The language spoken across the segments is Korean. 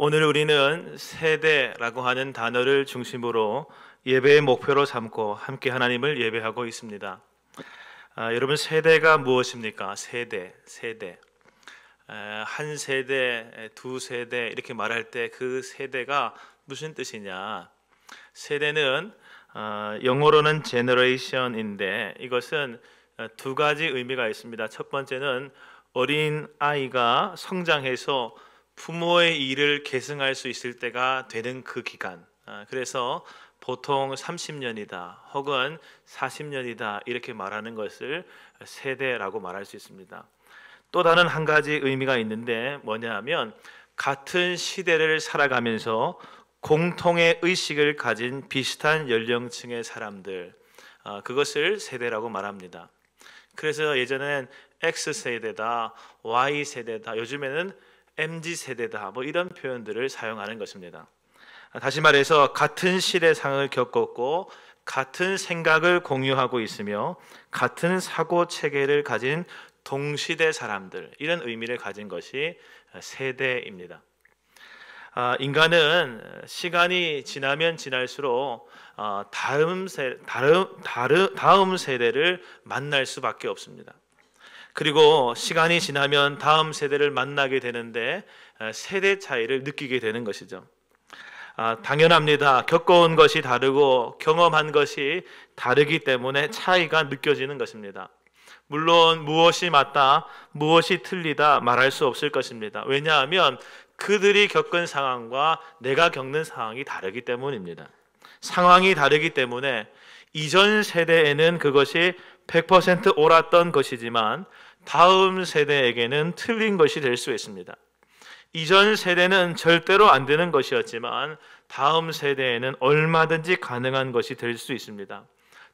오늘 우리는 세대라고 하는 단어를 중심으로 예배의 목표로 삼고 함께 하나님을 예배하고 있습니다. 여러분, 세대가 무엇입니까? 세대. 한 세대, 두 세대 이렇게 말할 때 그 세대가 무슨 뜻이냐? 세대는 영어로는 generation인데 이것은 두 가지 의미가 있습니다. 첫 번째는 어린 아이가 성장해서 부모의 일을 계승할 수 있을 때가 되는 그 기간, 그래서 보통 30년이다 혹은 40년이다 이렇게 말하는 것을 세대라고 말할 수 있습니다. 또 다른 한 가지 의미가 있는데 뭐냐 하면 같은 시대를 살아가면서 공통의 의식을 가진 비슷한 연령층의 사람들, 그것을 세대라고 말합니다. 그래서 예전에는 X세대다, Y세대다, 요즘에는 MZ세대다 이런 표현들을 사용하는 것입니다. 다시 말해서 같은 시대상을 겪었고 같은 생각을 공유하고 있으며 같은 사고체계를 가진 동시대 사람들, 이런 의미를 가진 것이 세대입니다. 인간은 시간이 지나면 지날수록 다음 세대를 만날 수밖에 없습니다. 그리고 시간이 지나면 다음 세대를 만나게 되는데 세대 차이를 느끼게 되는 것이죠. 당연합니다. 겪어온 것이 다르고 경험한 것이 다르기 때문에 차이가 느껴지는 것입니다. 물론 무엇이 맞다, 무엇이 틀리다 말할 수 없을 것입니다. 왜냐하면 그들이 겪은 상황과 내가 겪는 상황이 다르기 때문입니다. 상황이 다르기 때문에 이전 세대에는 그것이 100% 옳았던 것이지만 다음 세대에게는 틀린 것이 될 수 있습니다. 이전 세대는 절대로 안 되는 것이었지만 다음 세대에는 얼마든지 가능한 것이 될 수 있습니다.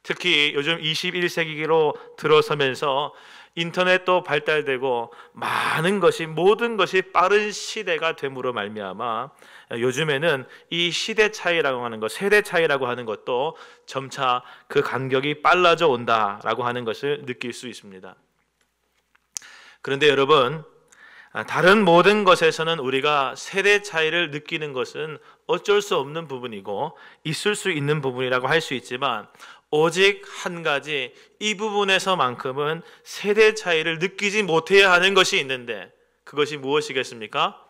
특히 요즘 21세기로 들어서면서 인터넷도 발달되고 모든 것이 빠른 시대가 됨으로 말미암아 요즘에는 이 시대 차이라고 하는 것, 세대 차이라고 하는 것도 점차 그 간격이 빨라져 온다라고 하는 것을 느낄 수 있습니다. 그런데 여러분, 다른 모든 것에서는 우리가 세대 차이를 느끼는 것은 어쩔 수 없는 부분이고 있을 수 있는 부분이라고 할 수 있지만 오직 한 가지, 이 부분에서만큼은 세대 차이를 느끼지 못해야 하는 것이 있는데 그것이 무엇이겠습니까?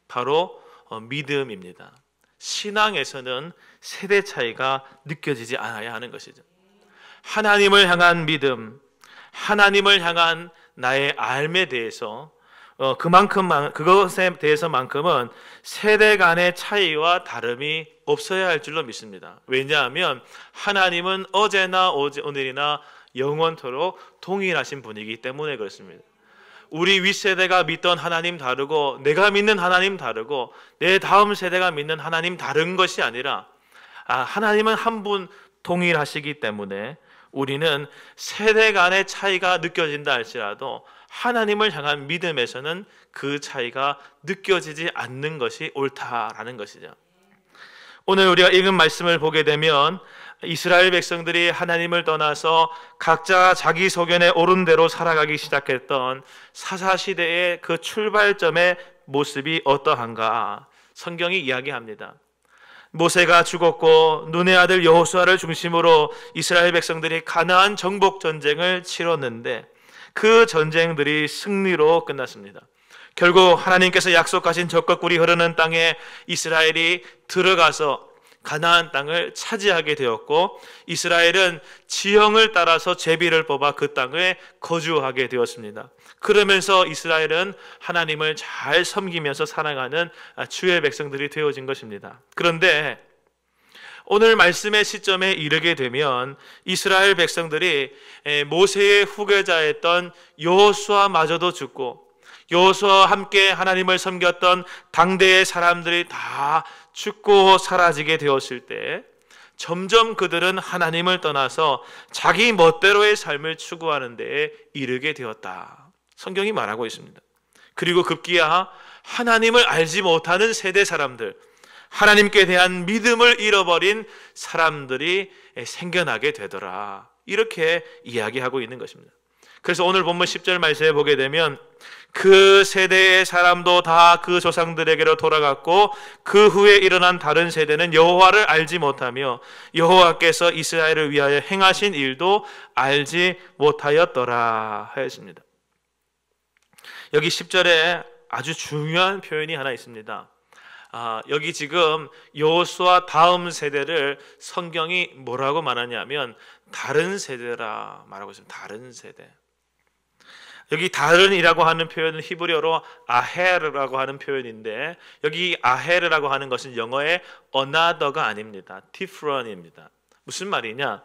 바로 믿음입니다. 신앙에서는 세대 차이가 느껴지지 않아야 하는 것이죠. 하나님을 향한 믿음, 하나님을 향한 나의 알에 대해서 그것에 대해서만큼은 세대 간의 차이와 다름이 없어야 할 줄로 믿습니다. 왜냐하면 하나님은 어제나 오늘이나 영원토록 동일하신 분이기 때문에 그렇습니다. 우리 윗세대가 믿던 하나님 다르고 내가 믿는 하나님 다르고 내 다음 세대가 믿는 하나님 다른 것이 아니라 하나님은 한 분 동일하시기 때문에 우리는 세대 간의 차이가 느껴진다 할지라도 하나님을 향한 믿음에서는 그 차이가 느껴지지 않는 것이 옳다라는 것이죠. 오늘 우리가 읽은 말씀을 보게 되면 이스라엘 백성들이 하나님을 떠나서 각자 자기 소견에 옳은 대로 살아가기 시작했던 사사시대의 그 출발점의 모습이 어떠한가 성경이 이야기합니다. 모세가 죽었고 눈의 아들 여호수아를 중심으로 이스라엘 백성들이 가나안 정복 전쟁을 치렀는데 그 전쟁들이 승리로 끝났습니다. 결국 하나님께서 약속하신 젖과 꿀이 흐르는 땅에 이스라엘이 들어가서 가나안 땅을 차지하게 되었고 이스라엘은 지형을 따라서 제비를 뽑아 그 땅에 거주하게 되었습니다. 그러면서 이스라엘은 하나님을 잘 섬기면서 살아가는 주의 백성들이 되어진 것입니다. 그런데 오늘 말씀의 시점에 이르게 되면 이스라엘 백성들이 모세의 후계자였던 여호수아마저도 죽고 여호수아와 함께 하나님을 섬겼던 당대의 사람들이 다 죽고 사라지게 되었을 때 점점 그들은 하나님을 떠나서 자기 멋대로의 삶을 추구하는 데에 이르게 되었다. 성경이 말하고 있습니다. 그리고 급기야 하나님을 알지 못하는 세대 사람들, 하나님께 대한 믿음을 잃어버린 사람들이 생겨나게 되더라. 이렇게 이야기하고 있는 것입니다. 그래서 오늘 본문 10절 말씀에 보게 되면 그 세대의 사람도 다 그 조상들에게로 돌아갔고 그 후에 일어난 다른 세대는 여호와를 알지 못하며 여호와께서 이스라엘을 위하여 행하신 일도 알지 못하였더라 하였습니다. 여기 10절에 아주 중요한 표현이 하나 있습니다. 여기 지금 여호수아 다음 세대를 성경이 뭐라고 말하냐면 다른 세대라 말하고 있습니다. 다른 세대. 여기 다른이라고 하는 표현은 히브리어로 아헤르라고 하는 표현인데 여기 아헤르라고 하는 것은 영어의 another가 아닙니다. different입니다. 무슨 말이냐?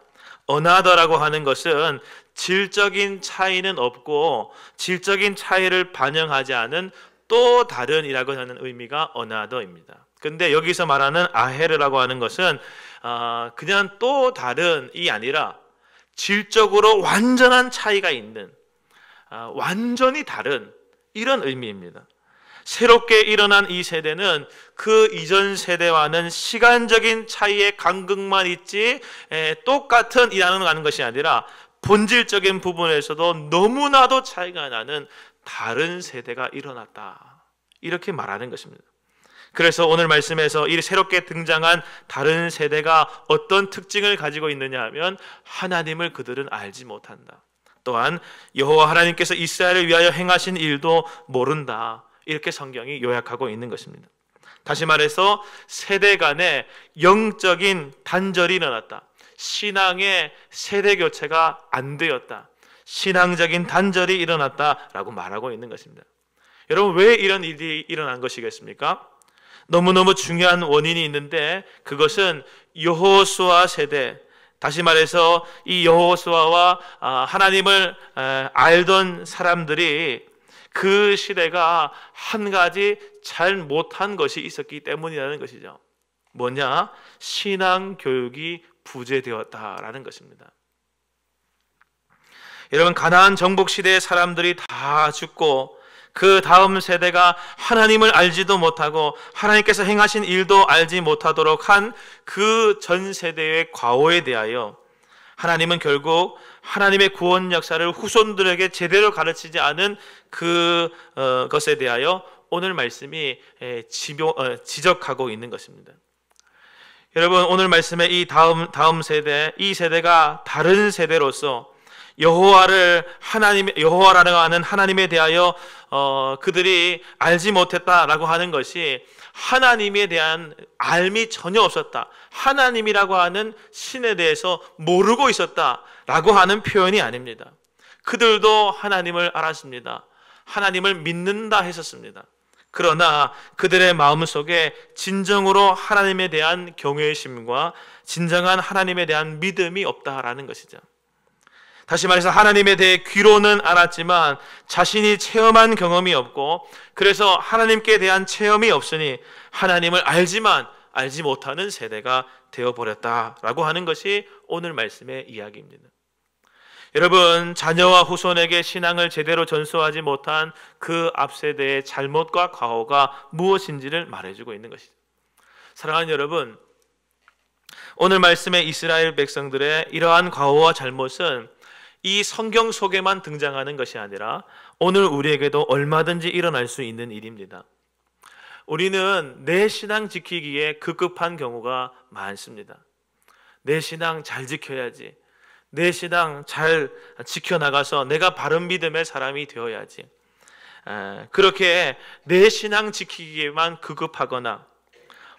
another라고 하는 것은 질적인 차이는 없고 질적인 차이를 반영하지 않은 또 다른이라고 하는 의미가 another입니다. 근데 여기서 말하는 아헤르라고 하는 것은 그냥 또 다른이 아니라 질적으로 완전한 차이가 있는 완전히 다른 이런 의미입니다. 새롭게 일어난 이 세대는 그 이전 세대와는 시간적인 차이의 간극만 있지 똑같은 일하는 것이 아니라 본질적인 부분에서도 너무나도 차이가 나는 다른 세대가 일어났다. 이렇게 말하는 것입니다. 그래서 오늘 말씀에서 이 새롭게 등장한 다른 세대가 어떤 특징을 가지고 있느냐 하면 하나님을 그들은 알지 못한다. 또한 여호와 하나님께서 이스라엘을 위하여 행하신 일도 모른다. 이렇게 성경이 요약하고 있는 것입니다. 다시 말해서 세대 간에 영적인 단절이 일어났다. 신앙의 세대 교체가 안 되었다. 신앙적인 단절이 일어났다라고 말하고 있는 것입니다. 여러분, 왜 이런 일이 일어난 것이겠습니까? 너무너무 중요한 원인이 있는데 그것은 여호수아 세대, 다시 말해서 이 여호수아와 하나님을 알던 사람들이 그 시대가 한 가지 잘 못한 것이 있었기 때문이라는 것이죠. 뭐냐? 신앙 교육이 부재되었다라는 것입니다. 여러분, 가나안 정복 시대의 사람들이 다 죽고 그 다음 세대가 하나님을 알지도 못하고 하나님께서 행하신 일도 알지 못하도록 한 그 전 세대의 과오에 대하여 하나님은 결국 하나님의 구원 역사를 후손들에게 제대로 가르치지 않은 그것에 대하여 오늘 말씀이 지적하고 있는 것입니다. 여러분, 오늘 말씀의 이 다음 세대, 이 세대가 다른 세대로서 여호와라는 하는 하나님에 대하여 그들이 알지 못했다라고 하는 것이 하나님에 대한 알미 전혀 없었다. 하나님이라고 하는 신에 대해서 모르고 있었다라고 하는 표현이 아닙니다. 그들도 하나님을 알았습니다. 하나님을 믿는다 했었습니다. 그러나 그들의 마음속에 진정으로 하나님에 대한 경외심과 진정한 하나님에 대한 믿음이 없다라는 것이죠. 다시 말해서 하나님에 대해 귀로는 알았지만 자신이 체험한 경험이 없고 그래서 하나님께 대한 체험이 없으니 하나님을 알지만 알지 못하는 세대가 되어버렸다라고 하는 것이 오늘 말씀의 이야기입니다. 여러분, 자녀와 후손에게 신앙을 제대로 전수하지 못한 그 앞세대의 잘못과 과오가 무엇인지를 말해주고 있는 것이죠. 사랑하는 여러분, 오늘 말씀의 이스라엘 백성들의 이러한 과오와 잘못은 이 성경 속에만 등장하는 것이 아니라 오늘 우리에게도 얼마든지 일어날 수 있는 일입니다. 우리는 내 신앙 지키기에 급급한 경우가 많습니다. 내 신앙 잘 지켜야지. 내 신앙 잘 지켜나가서 내가 바른 믿음의 사람이 되어야지. 그렇게 내 신앙 지키기에만 급급하거나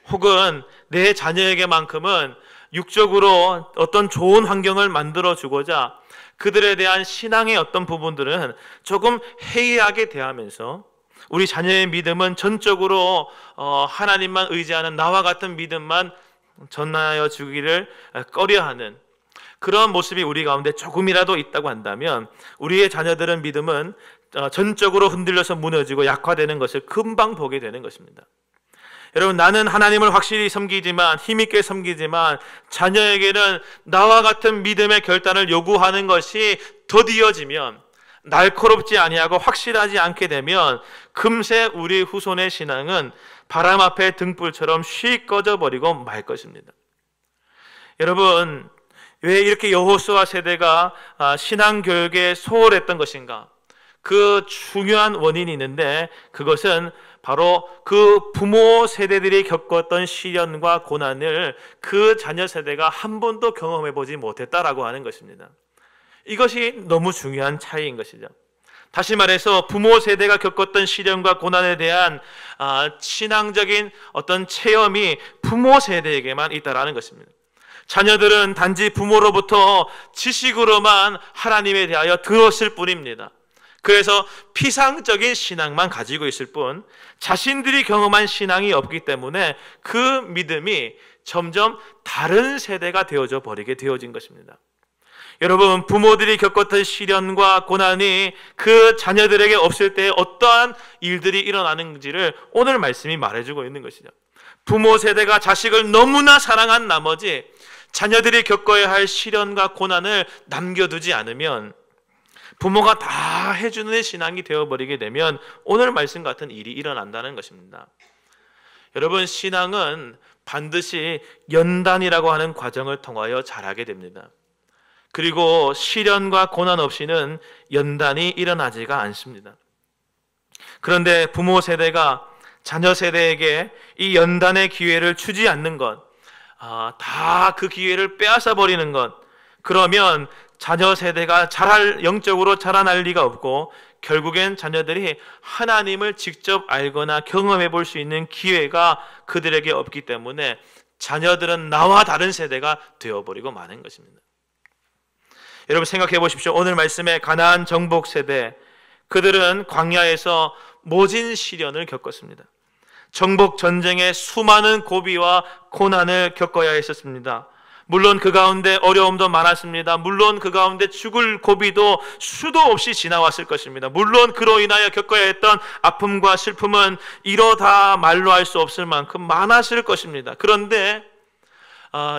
혹은 내 자녀에게만큼은 육적으로 어떤 좋은 환경을 만들어주고자 그들에 대한 신앙의 어떤 부분들은 조금 해이하게 대하면서 우리 자녀의 믿음은 전적으로 하나님만 의지하는 나와 같은 믿음만 전하여 주기를 꺼려하는 그런 모습이 우리 가운데 조금이라도 있다고 한다면 우리의 자녀들은 믿음은 전적으로 흔들려서 무너지고 약화되는 것을 금방 보게 되는 것입니다. 여러분, 나는 하나님을 확실히 섬기지만 힘있게 섬기지만 자녀에게는 나와 같은 믿음의 결단을 요구하는 것이 더디어지면 날카롭지 아니하고 확실하지 않게 되면 금세 우리 후손의 신앙은 바람 앞에 등불처럼 휙 꺼져버리고 말 것입니다. 여러분, 왜 이렇게 여호수아 세대가 신앙 교육에 소홀했던 것인가? 그 중요한 원인이 있는데, 그것은 바로 그 부모 세대들이 겪었던 시련과 고난을 그 자녀 세대가 한 번도 경험해 보지 못했다라고 하는 것입니다. 이것이 너무 중요한 차이인 것이죠. 다시 말해서 부모 세대가 겪었던 시련과 고난에 대한 신앙적인 어떤 체험이 부모 세대에게만 있다라는 것입니다. 자녀들은 단지 부모로부터 지식으로만 하나님에 대하여 들었을 뿐입니다. 그래서 피상적인 신앙만 가지고 있을 뿐 자신들이 경험한 신앙이 없기 때문에 그 믿음이 점점 다른 세대가 되어져 버리게 되어진 것입니다. 여러분, 부모들이 겪었던 시련과 고난이 그 자녀들에게 없을 때 어떠한 일들이 일어나는지를 오늘 말씀이 말해주고 있는 것이죠. 부모 세대가 자식을 너무나 사랑한 나머지 자녀들이 겪어야 할 시련과 고난을 남겨두지 않으면, 부모가 다 해주는 신앙이 되어버리게 되면 오늘 말씀 같은 일이 일어난다는 것입니다. 여러분, 신앙은 반드시 연단이라고 하는 과정을 통하여 자라게 됩니다. 그리고 시련과 고난 없이는 연단이 일어나지가 않습니다. 그런데 부모 세대가 자녀 세대에게 이 연단의 기회를 주지 않는 것, 다 그 기회를 빼앗아 버리는 것, 그러면 자녀 세대가 영적으로 자라날 리가 없고, 결국엔 자녀들이 하나님을 직접 알거나 경험해 볼 수 있는 기회가 그들에게 없기 때문에 자녀들은 나와 다른 세대가 되어버리고 마는 것입니다. 여러분, 생각해 보십시오. 오늘 말씀의 가나안 정복 세대, 그들은 광야에서 모진 시련을 겪었습니다. 정복 전쟁에 수많은 고비와 고난을 겪어야 했었습니다. 물론 그 가운데 어려움도 많았습니다. 물론 그 가운데 죽을 고비도 수도 없이 지나왔을 것입니다. 물론 그로 인하여 겪어야 했던 아픔과 슬픔은 이러다 말로 할 수 없을 만큼 많았을 것입니다. 그런데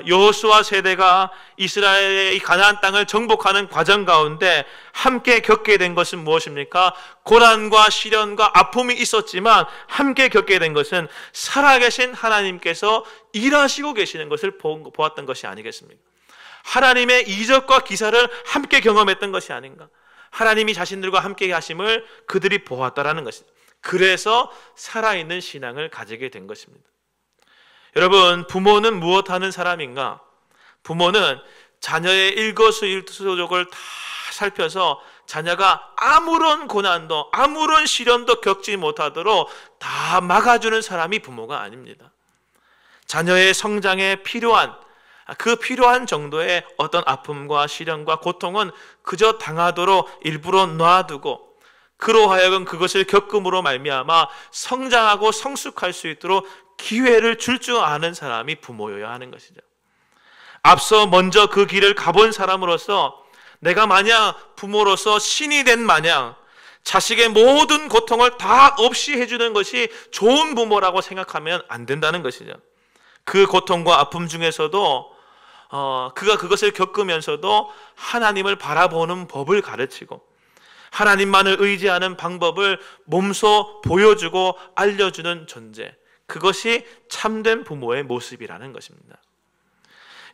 여호수아 세대가 이스라엘의 이 가나안 땅을 정복하는 과정 가운데 함께 겪게 된 것은 무엇입니까? 고난과 시련과 아픔이 있었지만 함께 겪게 된 것은 살아계신 하나님께서 일하시고 계시는 것을 보았던 것이 아니겠습니까? 하나님의 이적과 기사를 함께 경험했던 것이 아닌가? 하나님이 자신들과 함께 하심을 그들이 보았다라는 것입니다. 그래서 살아있는 신앙을 가지게 된 것입니다. 여러분, 부모는 무엇하는 사람인가? 부모는 자녀의 일거수일투족을 다 살펴서 자녀가 아무런 고난도 아무런 시련도 겪지 못하도록 다 막아주는 사람이 부모가 아닙니다. 자녀의 성장에 필요한 정도의 어떤 아픔과 시련과 고통은 그저 당하도록 일부러 놔두고, 그로 하여금 그것을 겪음으로 말미암아 성장하고 성숙할 수 있도록 기회를 줄 줄 아는 사람이 부모여야 하는 것이죠. 앞서 먼저 그 길을 가본 사람으로서 내가 마냥 부모로서 신이 된 마냥 자식의 모든 고통을 다 없이 해주는 것이 좋은 부모라고 생각하면 안 된다는 것이죠. 그 고통과 아픔 중에서도 그가 그것을 겪으면서도 하나님을 바라보는 법을 가르치고 하나님만을 의지하는 방법을 몸소 보여주고 알려주는 존재, 그것이 참된 부모의 모습이라는 것입니다.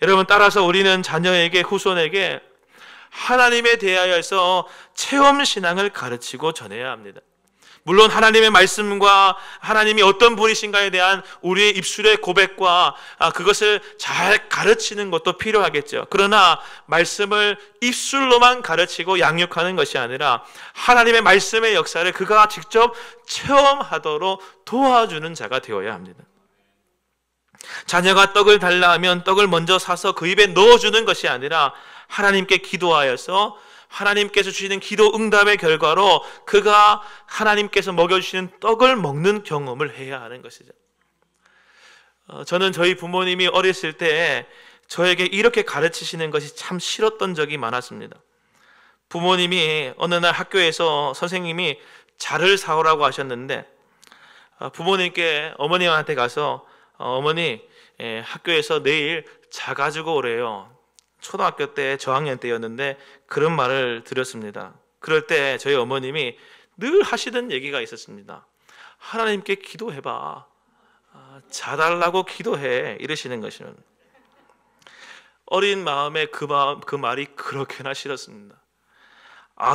여러분, 따라서 우리는 자녀에게, 후손에게 하나님에 대하여서 체험신앙을 가르치고 전해야 합니다. 물론 하나님의 말씀과 하나님이 어떤 분이신가에 대한 우리의 입술의 고백과 그것을 잘 가르치는 것도 필요하겠죠. 그러나 말씀을 입술로만 가르치고 양육하는 것이 아니라 하나님의 말씀의 역사를 그가 직접 체험하도록 도와주는 자가 되어야 합니다. 자녀가 떡을 달라 하면 떡을 먼저 사서 그 입에 넣어주는 것이 아니라 하나님께 기도하여서 하나님께서 주시는 기도 응답의 결과로 그가 하나님께서 먹여주시는 떡을 먹는 경험을 해야 하는 것이죠. 저는 저희 부모님이 어렸을 때 저에게 이렇게 가르치시는 것이 참 싫었던 적이 많았습니다. 부모님이 어느 날 학교에서 선생님이 자를 사오라고 하셨는데 부모님께 어머님한테 가서 어머니, 학교에서 내일 자 가지고 오래요. 초등학교 때 저학년 때였는데 그런 말을 드렸습니다. 그럴 때 저희 어머님이 늘 하시던 얘기가 있었습니다. 하나님께 기도해봐. 자달라고 기도해. 이러시는 것이는 어린 마음에 그 말이 그렇게나 싫었습니다.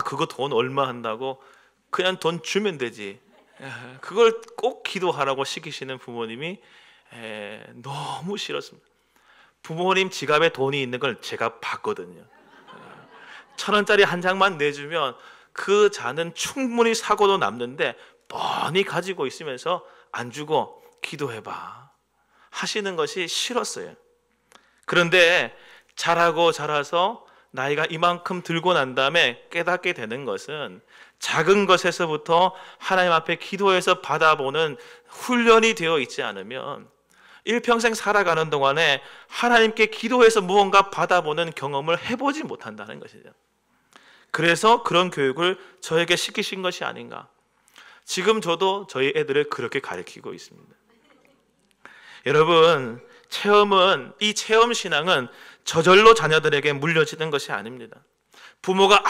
그거 돈 얼마 한다고 그냥 돈 주면 되지. 그걸 꼭 기도하라고 시키시는 부모님이 너무 싫었습니다. 부모님 지갑에 돈이 있는 걸 제가 봤거든요. 1,000원짜리 한 장만 내주면 그 잔은 충분히 사고도 남는데 뻔히 가지고 있으면서 안 주고 기도해봐 하시는 것이 싫었어요. 그런데 자라서 나이가 이만큼 들고 난 다음에 깨닫게 되는 것은 작은 것에서부터 하나님 앞에 기도해서 받아보는 훈련이 되어 있지 않으면 일평생 살아가는 동안에 하나님께 기도해서 무언가 받아보는 경험을 해보지 못한다는 것이죠. 그래서 그런 교육을 저에게 시키신 것이 아닌가. 지금 저도 저희 애들을 그렇게 가르치고 있습니다. 여러분, 이 체험 신앙은 저절로 자녀들에게 물려지는 것이 아닙니다. 부모가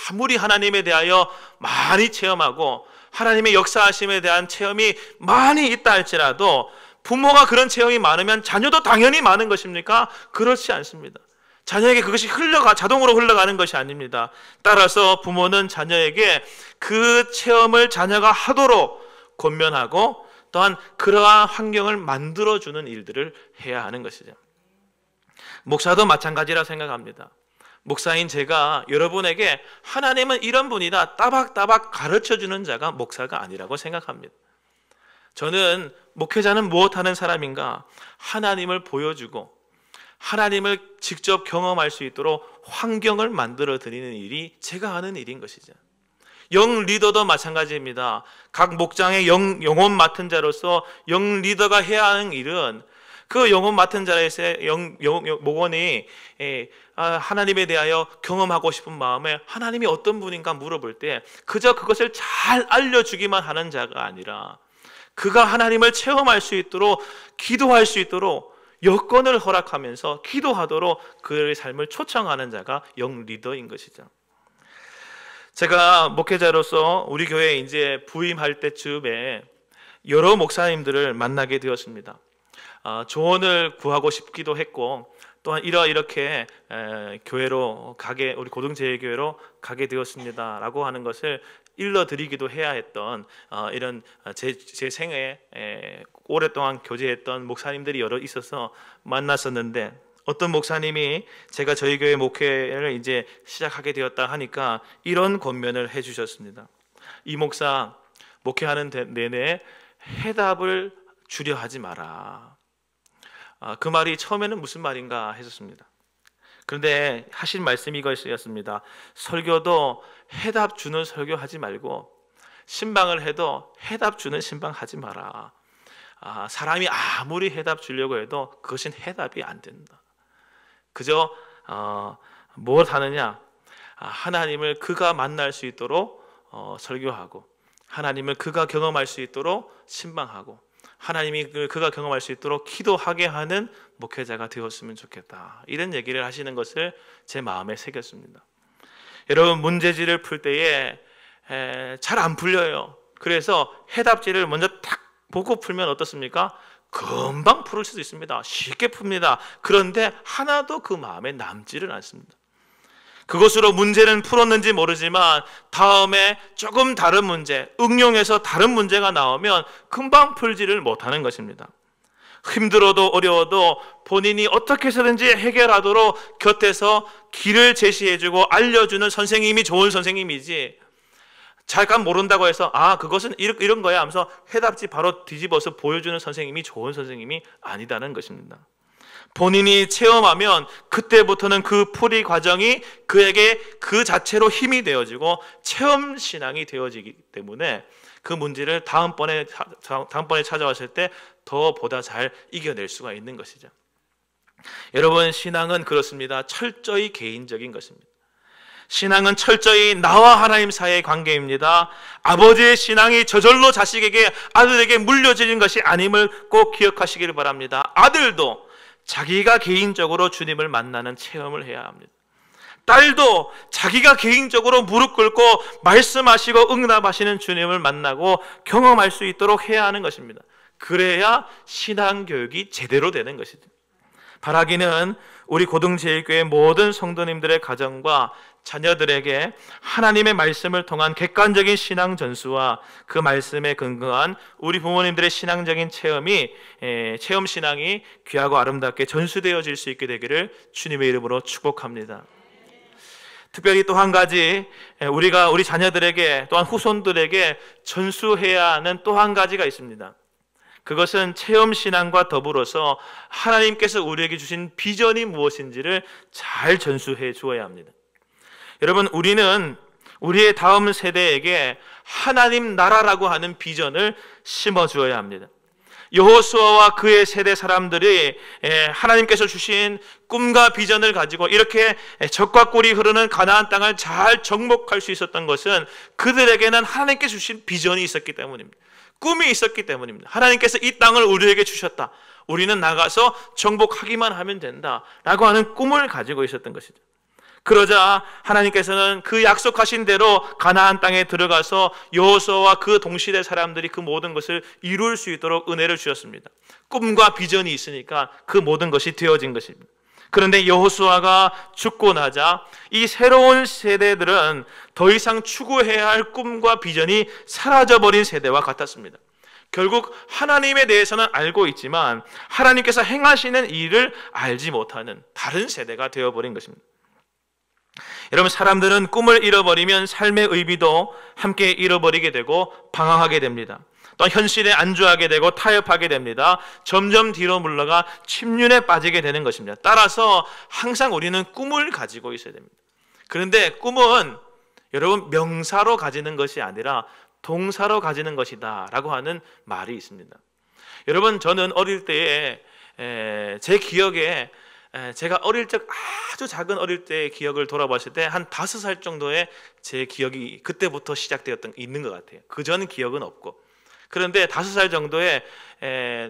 아무리 하나님에 대하여 많이 체험하고 하나님의 역사하심에 대한 체험이 많이 있다 할지라도 부모가 그런 체험이 많으면 자녀도 당연히 많은 것입니까? 그렇지 않습니다. 자녀에게 그것이 자동으로 흘러가는 것이 아닙니다. 따라서 부모는 자녀에게 그 체험을 자녀가 하도록 권면하고 또한 그러한 환경을 만들어주는 일들을 해야 하는 것이죠. 목사도 마찬가지라 생각합니다. 목사인 제가 여러분에게 하나님은 이런 분이다 따박따박 가르쳐주는 자가 목사가 아니라고 생각합니다. 저는 목회자는 무엇하는 사람인가? 하나님을 보여주고 하나님을 직접 경험할 수 있도록 환경을 만들어 드리는 일이 제가 하는 일인 것이죠. 영 리더도 마찬가지입니다. 각 목장의 영혼 맡은 자로서 영 리더가 해야 하는 일은 그 영혼 맡은 자에서 목원이 하나님에 대하여 경험하고 싶은 마음에 하나님이 어떤 분인가 물어볼 때 그저 그것을 잘 알려주기만 하는 자가 아니라 그가 하나님을 체험할 수 있도록 기도할 수 있도록 여건을 허락하면서 기도하도록 그의 삶을 초청하는 자가 영 리더인 것이죠. 제가 목회자로서 우리 교회에 이제 부임할 때쯤에 여러 목사님들을 만나게 되었습니다. 조언을 구하고 싶기도 했고 또한 이렇게 교회로 우리 고등제일교회로 가게 되었습니다라고 하는 것을 일러드리기도 해야 했던 이런 제 생애에 오랫동안 교제했던 목사님들이 여러 있어서 만났었는데 어떤 목사님이 제가 저희 교회 목회를 이제 시작하게 되었다 하니까 이런 권면을 해주셨습니다. 이 목사 목회하는 내내 해답을 주려 하지 마라. 그 말이 처음에는 무슨 말인가 했었습니다. 그런데 하신 말씀이 이것이었습니다. 설교도 해답 주는 설교하지 말고 신방을 해도 해답 주는 신방 하지 마라. 사람이 아무리 해답 주려고 해도 그것은 해답이 안 된다. 그저 뭘 하느냐? 하나님을 그가 만날 수 있도록 설교하고 하나님을 그가 경험할 수 있도록 신방하고 하나님이 그가 경험할 수 있도록 기도하게 하는 목회자가 되었으면 좋겠다. 이런 얘기를 하시는 것을 제 마음에 새겼습니다. 여러분, 문제지를 풀 때에 잘 안 풀려요. 그래서 해답지를 먼저 딱 보고 풀면 어떻습니까? 금방 풀을 수도 있습니다. 쉽게 풉니다. 그런데 하나도 그 마음에 남지를 않습니다. 그것으로 문제는 풀었는지 모르지만 다음에 조금 다른 문제, 응용해서 다른 문제가 나오면 금방 풀지를 못하는 것입니다. 힘들어도 어려워도 본인이 어떻게 해서든지 해결하도록 곁에서 길을 제시해주고 알려주는 선생님이 좋은 선생님이지, 잠깐 모른다고 해서 그것은 이런 거야 하면서 해답지 바로 뒤집어서 보여주는 선생님이 좋은 선생님이 아니다는 것입니다. 본인이 체험하면 그때부터는 그 풀이 과정이 그에게 그 자체로 힘이 되어지고 체험 신앙이 되어지기 때문에 그 문제를 다음번에 찾아왔을 때 보다 잘 이겨낼 수가 있는 것이죠. 여러분, 신앙은 그렇습니다. 철저히 개인적인 것입니다. 신앙은 철저히 나와 하나님 사이의 관계입니다. 아버지의 신앙이 저절로 자식에게, 아들에게 물려지는 것이 아님을 꼭 기억하시기를 바랍니다. 아들도 자기가 개인적으로 주님을 만나는 체험을 해야 합니다. 딸도 자기가 개인적으로 무릎 꿇고 말씀하시고 응답하시는 주님을 만나고 경험할 수 있도록 해야 하는 것입니다. 그래야 신앙교육이 제대로 되는 것이죠. 바라기는 우리 고등제일교회 모든 성도님들의 가정과 자녀들에게 하나님의 말씀을 통한 객관적인 신앙 전수와 그 말씀에 근거한 우리 부모님들의 신앙적인 체험 신앙이 귀하고 아름답게 전수되어질 수 있게 되기를 주님의 이름으로 축복합니다. 특별히 또 한 가지, 우리가 우리 자녀들에게 또한 후손들에게 전수해야 하는 또 한 가지가 있습니다. 그것은 체험신앙과 더불어서 하나님께서 우리에게 주신 비전이 무엇인지를 잘 전수해 주어야 합니다. 여러분, 우리는 우리의 다음 세대에게 하나님 나라라고 하는 비전을 심어 주어야 합니다. 여호수아와 그의 세대 사람들이 하나님께서 주신 꿈과 비전을 가지고 이렇게 적과 꿀이 흐르는 가나안 땅을 잘 정복할 수 있었던 것은 그들에게는 하나님께서 주신 비전이 있었기 때문입니다. 꿈이 있었기 때문입니다. 하나님께서 이 땅을 우리에게 주셨다, 우리는 나가서 정복하기만 하면 된다 라고 하는 꿈을 가지고 있었던 것이죠. 그러자 하나님께서는 그 약속하신 대로 가나안 땅에 들어가서 여호수아와 그 동시대 사람들이 그 모든 것을 이룰 수 있도록 은혜를 주셨습니다. 꿈과 비전이 있으니까 그 모든 것이 되어진 것입니다. 그런데 여호수아가 죽고 나자 이 새로운 세대들은 더 이상 추구해야 할 꿈과 비전이 사라져버린 세대와 같았습니다. 결국 하나님에 대해서는 알고 있지만 하나님께서 행하시는 일을 알지 못하는 다른 세대가 되어버린 것입니다. 여러분, 사람들은 꿈을 잃어버리면 삶의 의미도 함께 잃어버리게 되고 방황하게 됩니다. 또 현실에 안주하게 되고 타협하게 됩니다. 점점 뒤로 물러가 침륜에 빠지게 되는 것입니다. 따라서 항상 우리는 꿈을 가지고 있어야 됩니다. 그런데 꿈은 여러분 명사로 가지는 것이 아니라 동사로 가지는 것이다 라고 하는 말이 있습니다. 여러분, 저는 어릴 때에 제 기억에 제가 어릴 적 아주 작은 어릴 때의 기억을 돌아봤을 때 한 5살 정도의 제 기억이 그때부터 시작되었던 게 있는 것 같아요. 그전 기억은 없고. 그런데 5살 정도에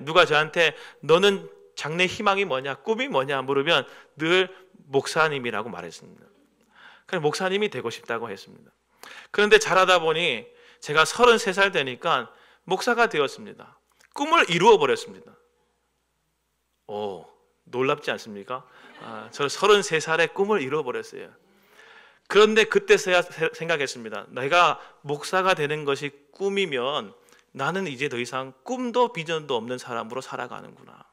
누가 저한테 너는 장래 희망이 뭐냐, 꿈이 뭐냐 물으면 늘 목사님이라고 말했습니다. 그래서 목사님이 되고 싶다고 했습니다. 그런데 자라다 보니 제가 33살 되니까 목사가 되었습니다. 꿈을 이루어 버렸습니다. 놀랍지 않습니까? 저 33살에 꿈을 이루어버렸어요. 그런데 그때서야 생각했습니다. 내가 목사가 되는 것이 꿈이면 나는 이제 더 이상 꿈도 비전도 없는 사람으로 살아가는구나.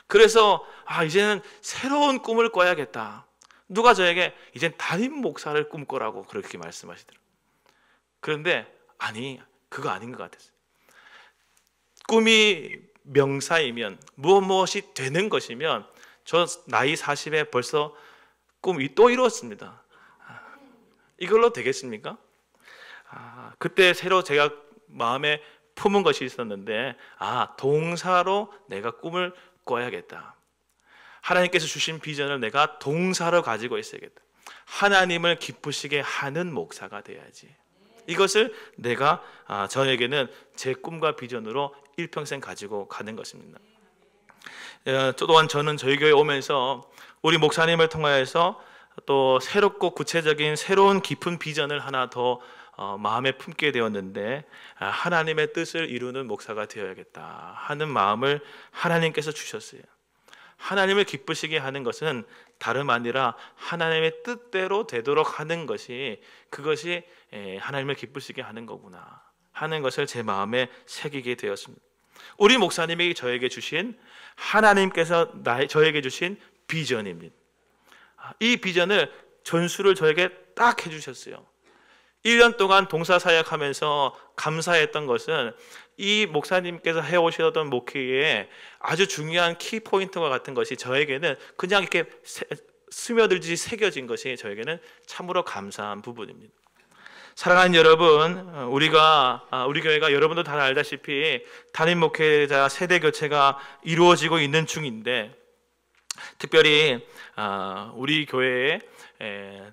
그래서 이제는 새로운 꿈을 꿔야겠다. 누가 저에게 이젠 담임 목사를 꿈꿔라고 그렇게 말씀하시더라고요. 그런데 그거 아닌 것 같았어요. 꿈이 명사이면 무엇이 되는 것이면 저 나이 40에 벌써 꿈이 또 이루었습니다. 이걸로 되겠습니까? 그때 새로 제가 마음에 품은 것이 있었는데 동사로 내가 꿈을 꿔야겠다. 하나님께서 주신 비전을 내가 동사로 가지고 있어야겠다. 하나님을 기쁘시게 하는 목사가 돼야지. 이것을 내가 저에게는 제 꿈과 비전으로 일평생 가지고 가는 것입니다. 또한 저는 저희 교회에 오면서 우리 목사님을 통하여서 또 새롭고 구체적인 새로운 깊은 비전을 하나 더 마음에 품게 되었는데, 하나님의 뜻을 이루는 목사가 되어야겠다 하는 마음을 하나님께서 주셨어요. 하나님을 기쁘시게 하는 것은 다름 아니라 하나님의 뜻대로 되도록 하는 것이, 그것이 하나님을 기쁘시게 하는 거구나 하는 것을 제 마음에 새기게 되었습니다. 우리 목사님이 저에게 주신, 하나님께서 저에게 주신 비전입니다. 이 비전을 전수를 저에게 딱 해주셨어요. 1년 동안 동사사역하면서 감사했던 것은 이 목사님께서 해오셨던 목회에 아주 중요한 키포인트와 같은 것이 저에게는 그냥 이렇게 스며들듯이 새겨진 것이 저에게는 참으로 감사한 부분입니다. 사랑하는 여러분, 우리 교회가 여러분도 다 알다시피 담임 목회자 세대 교체가 이루어지고 있는 중인데, 특별히 우리 교회에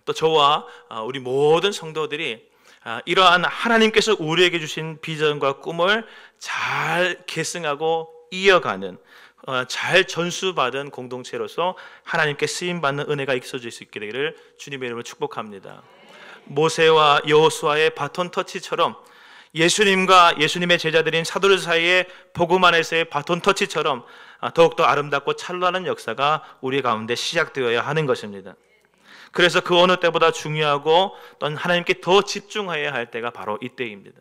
또 저와 우리 모든 성도들이 이러한 하나님께서 우리에게 주신 비전과 꿈을 잘 계승하고 이어가는, 잘 전수받은 공동체로서 하나님께 쓰임받는 은혜가 있어질 수 있게 되기를 주님의 이름으로 축복합니다. 모세와 여호수아의 바톤 터치처럼, 예수님과 예수님의 제자들인 사도들 사이의 복음 안에서의 바톤 터치처럼 더욱더 아름답고 찬란한 역사가 우리 가운데 시작되어야 하는 것입니다. 그래서 그 어느 때보다 중요하고 또 하나님께 더 집중해야 할 때가 바로 이때입니다.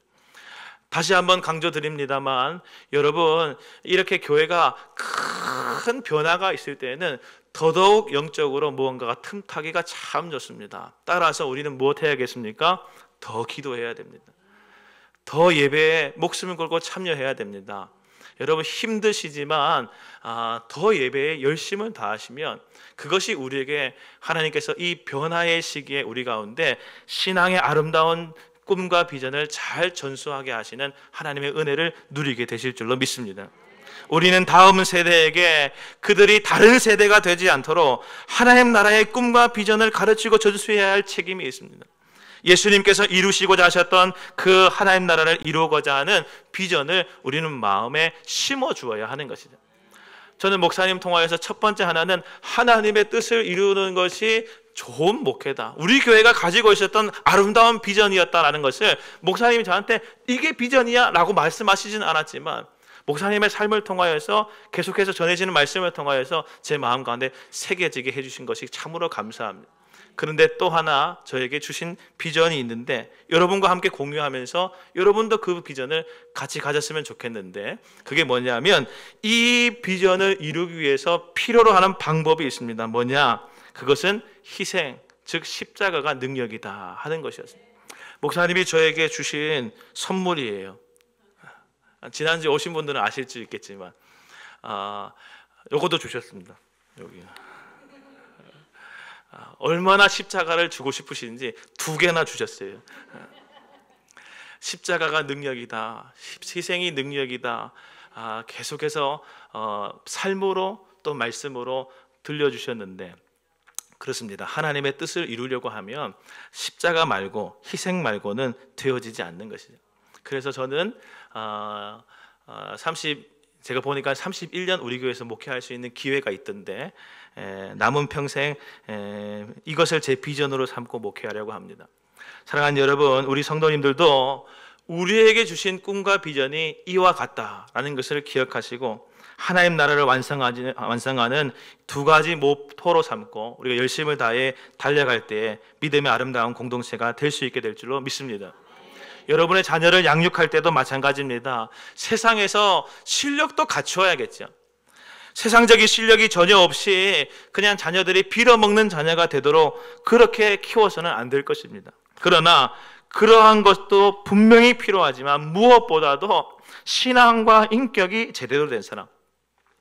다시 한번 강조드립니다만 여러분, 이렇게 교회가 큰 변화가 있을 때에는 더더욱 영적으로 무언가가 틈타기가 참 좋습니다. 따라서 우리는 무엇 해야겠습니까? 더 기도해야 됩니다. 더 예배에 목숨을 걸고 참여해야 됩니다. 여러분, 힘드시지만 더 예배에 열심을 다하시면 그것이 우리에게 하나님께서 이 변화의 시기에 우리 가운데 신앙의 아름다운 꿈과 비전을 잘 전수하게 하시는 하나님의 은혜를 누리게 되실 줄로 믿습니다. 우리는 다음 세대에게 그들이 다른 세대가 되지 않도록 하나님 나라의 꿈과 비전을 가르치고 전수해야 할 책임이 있습니다. 예수님께서 이루시고자 하셨던 그 하나님 나라를 이루고자 하는 비전을 우리는 마음에 심어 주어야 하는 것이죠. 저는 목사님 통화에서 첫 번째 하나는 하나님의 뜻을 이루는 것이 좋은 목회다, 우리 교회가 가지고 있었던 아름다운 비전이었다라는 것을 목사님이 저한테 이게 비전이야 라고 말씀하시진 않았지만 목사님의 삶을 통하여서 계속해서 전해지는 말씀을 통하여서 제 마음 가운데 새겨지게 해주신 것이 참으로 감사합니다. 그런데 또 하나 저에게 주신 비전이 있는데 여러분과 함께 공유하면서 여러분도 그 비전을 같이 가졌으면 좋겠는데, 그게 뭐냐면 이 비전을 이루기 위해서 필요로 하는 방법이 있습니다. 뭐냐? 그것은 희생, 즉 십자가가 능력이다 하는 것이었습니다. 목사님이 저에게 주신 선물이에요. 지난주에 오신 분들은 아실 수 있겠지만 요것도 주셨습니다. 여기 얼마나 십자가를 주고 싶으신지 2개나 주셨어요. 십자가가 능력이다, 희생이 능력이다, 계속해서 삶으로 또 말씀으로 들려주셨는데, 그렇습니다. 하나님의 뜻을 이루려고 하면 십자가 말고 희생 말고는 되어지지 않는 것이죠. 그래서 저는 제가 보니까 31년 우리 교회에서 목회할 수 있는 기회가 있던데 남은 평생 이것을 제 비전으로 삼고 목회하려고 합니다. 사랑하는 여러분, 우리 성도님들도 우리에게 주신 꿈과 비전이 이와 같다라는 것을 기억하시고 하나님 나라를 완성하는 2가지 모토로 삼고 우리가 열심을 다해 달려갈 때에 믿음의 아름다운 공동체가 될 수 있게 될 줄로 믿습니다. 여러분의 자녀를 양육할 때도 마찬가지입니다. 세상에서 실력도 갖추어야겠죠. 세상적인 실력이 전혀 없이 그냥 자녀들이 빌어먹는 자녀가 되도록 그렇게 키워서는 안 될 것입니다. 그러나 그러한 것도 분명히 필요하지만 무엇보다도 신앙과 인격이 제대로 된 사람,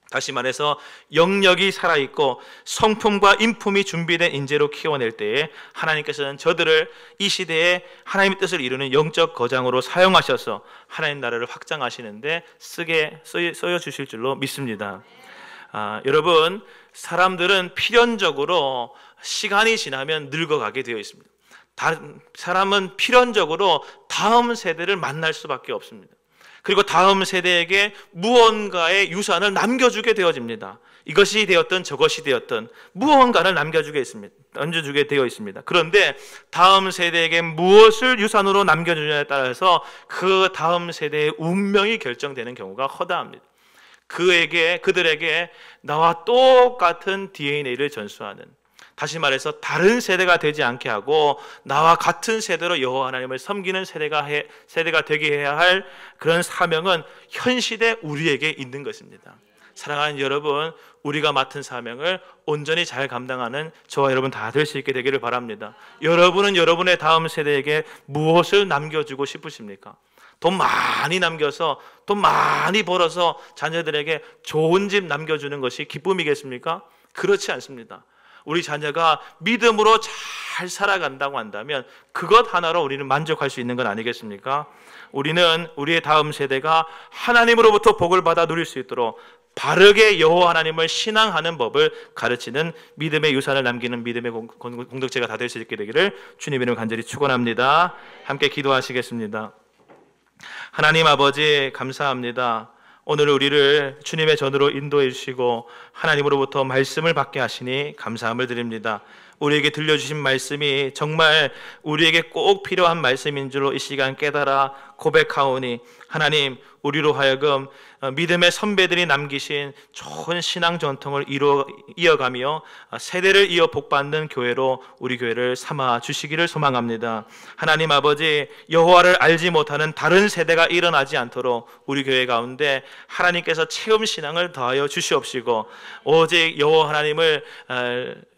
다시 말해서 영역이 살아있고 성품과 인품이 준비된 인재로 키워낼 때에 하나님께서는 저들을 이 시대에 하나님의 뜻을 이루는 영적 거장으로 사용하셔서 하나님 나라를 확장하시는데 쓰여 주실 줄로 믿습니다. 여러분, 사람들은 필연적으로 시간이 지나면 늙어가게 되어 있습니다. 사람은 필연적으로 다음 세대를 만날 수밖에 없습니다. 그리고 다음 세대에게 무언가의 유산을 남겨주게 되어집니다. 이것이 되었든 저것이 되었든 무언가를 남겨주게 되어 있습니다. 그런데 다음 세대에게 무엇을 유산으로 남겨주냐에 따라서 그 다음 세대의 운명이 결정되는 경우가 허다합니다. 그들에게 나와 똑같은 DNA를 전수하는, 다시 말해서 다른 세대가 되지 않게 하고 나와 같은 세대로 여호와 하나님을 섬기는 세대가 되게 해야 할 그런 사명은 현 시대 우리에게 있는 것입니다. 사랑하는 여러분, 우리가 맡은 사명을 온전히 잘 감당하는 저와 여러분 다 될 수 있게 되기를 바랍니다. 여러분은 여러분의 다음 세대에게 무엇을 남겨주고 싶으십니까? 돈 많이 남겨서 돈 많이 벌어서 자녀들에게 좋은 집 남겨주는 것이 기쁨이겠습니까? 그렇지 않습니다. 우리 자녀가 믿음으로 잘 살아간다고 한다면 그것 하나로 우리는 만족할 수 있는 건 아니겠습니까? 우리는 우리의 다음 세대가 하나님으로부터 복을 받아 누릴 수 있도록 바르게 여호와 하나님을 신앙하는 법을 가르치는 믿음의 유산을 남기는 믿음의 공동체가 다 될 수 있게 되기를 주님의 이름으로 간절히 축원합니다. 함께 기도하시겠습니다. 하나님 아버지, 감사합니다. 오늘 우리를 주님의 전으로 인도해 주시고 하나님으로부터 말씀을 받게 하시니 감사함을 드립니다. 우리에게 들려주신 말씀이 정말 우리에게 꼭 필요한 말씀인 줄로 이 시간 깨달아 고백하오니 하나님, 우리로 하여금 믿음의 선배들이 남기신 좋은 신앙 전통을 이어가며 세대를 이어 복받는 교회로 우리 교회를 삼아 주시기를 소망합니다. 하나님 아버지, 여호와를 알지 못하는 다른 세대가 일어나지 않도록 우리 교회 가운데 하나님께서 체험 신앙을 더하여 주시옵시고, 오직 여호와 하나님을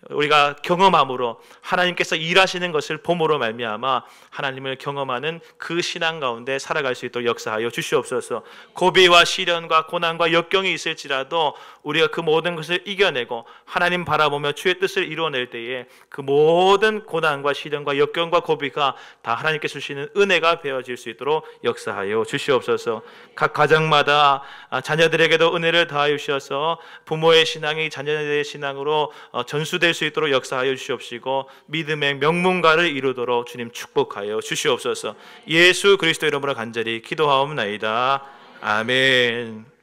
우리가 경험함으로 하나님께서 일하시는 것을 봄으로 말미암아 하나님을 경험하는 그 신앙 가운데 살아갈 수 있도록 역사하여 주시옵소서. 고비와 시련과 고난과 역경이 있을지라도 우리가 그 모든 것을 이겨내고 하나님 바라보며 주의 뜻을 이루어낼 때에 그 모든 고난과 시련과 역경과 고비가 다 하나님께서 주시는 은혜가 되어질 수 있도록 역사하여 주시옵소서. 각 가정마다 자녀들에게도 은혜를 더하여 주셔서 부모의 신앙이 자녀들의 신앙으로 전수될 수 있도록 역사하여 주시옵시고, 믿음의 명문가를 이루도록 주님 축복하여 주시옵소서. 예수 그리스도 이름으로 간절히 기도하옵나이다. 아멘.